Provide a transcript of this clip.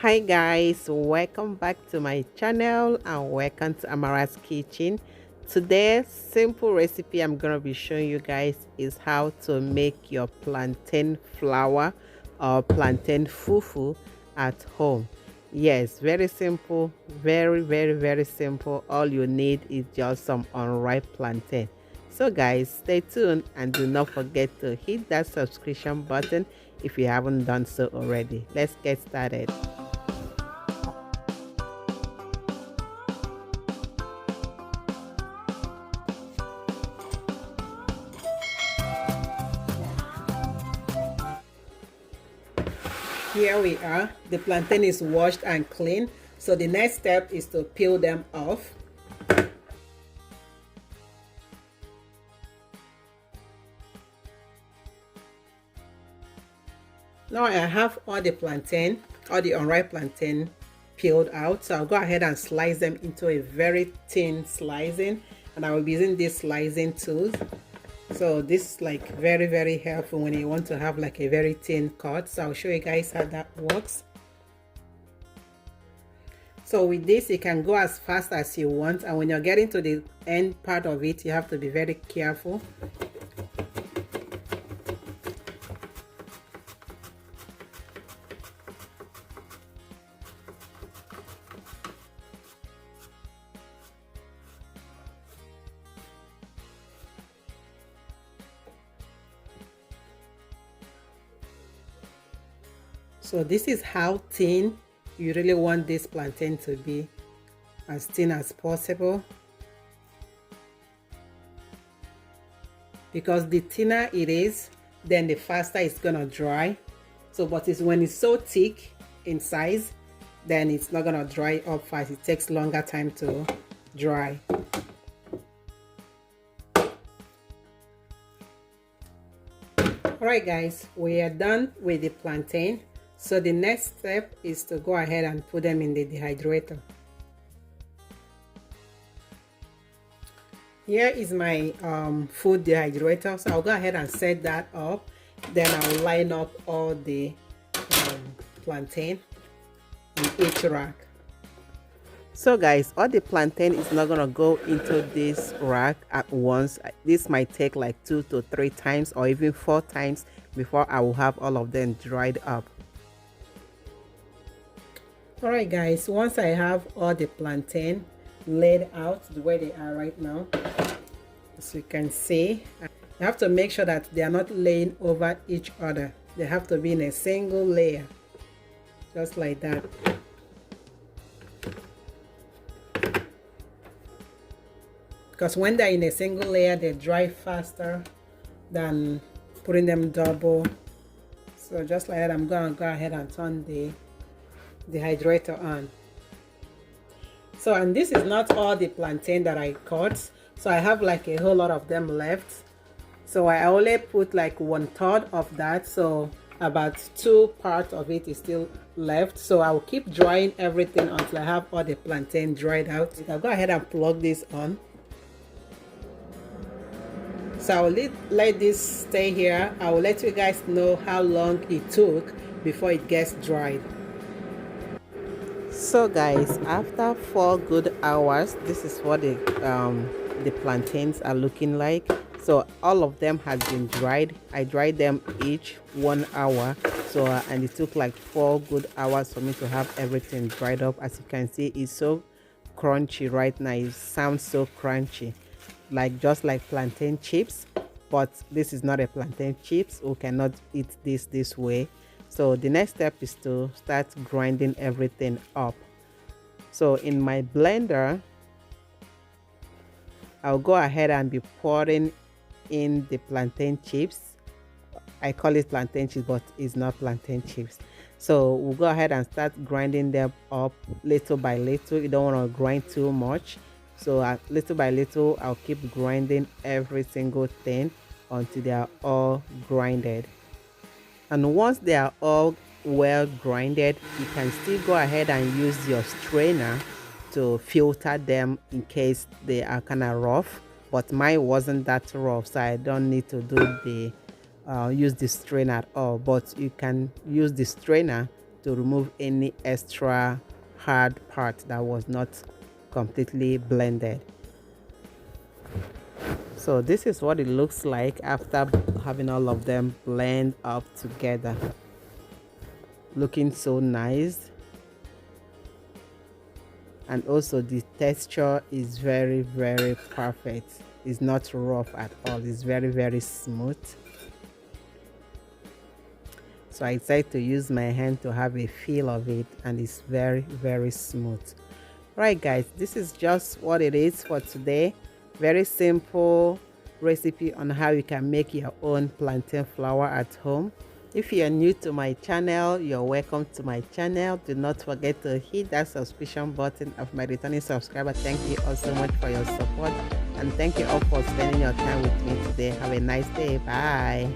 Hi guys, welcome back to my channel and welcome to Amara's kitchen. Today's simple recipe I'm gonna be showing you guys is how to make your plantain flour or plantain fufu at home. Yes, very simple, very simple. All you need is just some unripe plantain. So guys, stay tuned and do not forget to hit that subscription button if you haven't done so already. Let's get started. Here we are. The plantain is washed and clean. So the next step is to peel them off. Now I have all the plantain, all the unripe plantain peeled out. So I'll go ahead and slice them into a very thin slicing, and I will be using this slicing tools. So this is like very helpful when you want to have like a very thin cut. So I'll show you guys how that works. So with this, you can go as fast as you want, and when you're getting to the end part of it, you have to be very careful. So this is how thin you really want this plantain to be, as thin as possible, because the thinner it is, then the faster it's gonna dry. So but it's when it's so thick in size, then it's not gonna dry up fast. It takes longer time to dry. Alright guys, we are done with the plantain. So the next step is to go ahead and put them in the dehydrator. Here is my food dehydrator. So I'll go ahead and set that up. Then I'll line up all the plantain in each rack. So guys, all the plantain is not gonna go into this rack at once. This might take like 2 to 3 times or even 4 times before I will have all of them dried up. Alright guys, once I have all the plantain laid out the way they are right now, as you can see, you have to make sure that they are not laying over each other. They have to be in a single layer, just like that. Because when they're in a single layer, they dry faster than putting them double. So just like that, I'm gonna go ahead and turn the dehydrator on. So, and this is not all the plantain that I cut, so I have like a whole lot of them left. So I only put like 1/3 of that, so about 2 parts of it is still left. So I'll keep drying everything until I have all the plantain dried out. I'll go ahead and plug this on. So I'll let this stay here. I will let you guys know how long it took before it gets dried. So guys, after 4 good hours, this is what the plantains are looking like. So all of them has been dried. I dried them each 1 hour. So and it took like 4 good hours for me to have everything dried up. As you can see, it's so crunchy right now. It sounds so crunchy, like just like plantain chips. But this is not a plantain chips. We cannot eat this way. So the next step is to start grinding everything up. So in my blender, I'll go ahead and be pouring in the plantain chips. I call it plantain chips, but it's not plantain chips. So we'll go ahead and start grinding them up little by little. You don't want to grind too much. So little by little, I'll keep grinding every single thing until they are all grinded. And once they are all well grinded, you can still go ahead and use your strainer to filter them in case they are kind of rough. But mine wasn't that rough, so I don't need to do the use the strainer at all. But you can use the strainer to remove any extra hard part that was not completely blended. So this is what it looks like after having all of them blend up together. Looking so nice. And also the texture is very, very perfect. It's not rough at all. It's very, very smooth. So I decided to use my hand to have a feel of it, and it's very, very smooth. Right guys, this is just what it is for today. Very simple recipe on how you can make your own plantain flour at home. If you are new to my channel, you're welcome to my channel. Do not forget to hit that subscription button of my returning subscriber. Thank you all so much for your support, and thank you all for spending your time with me today. Have a nice day. Bye.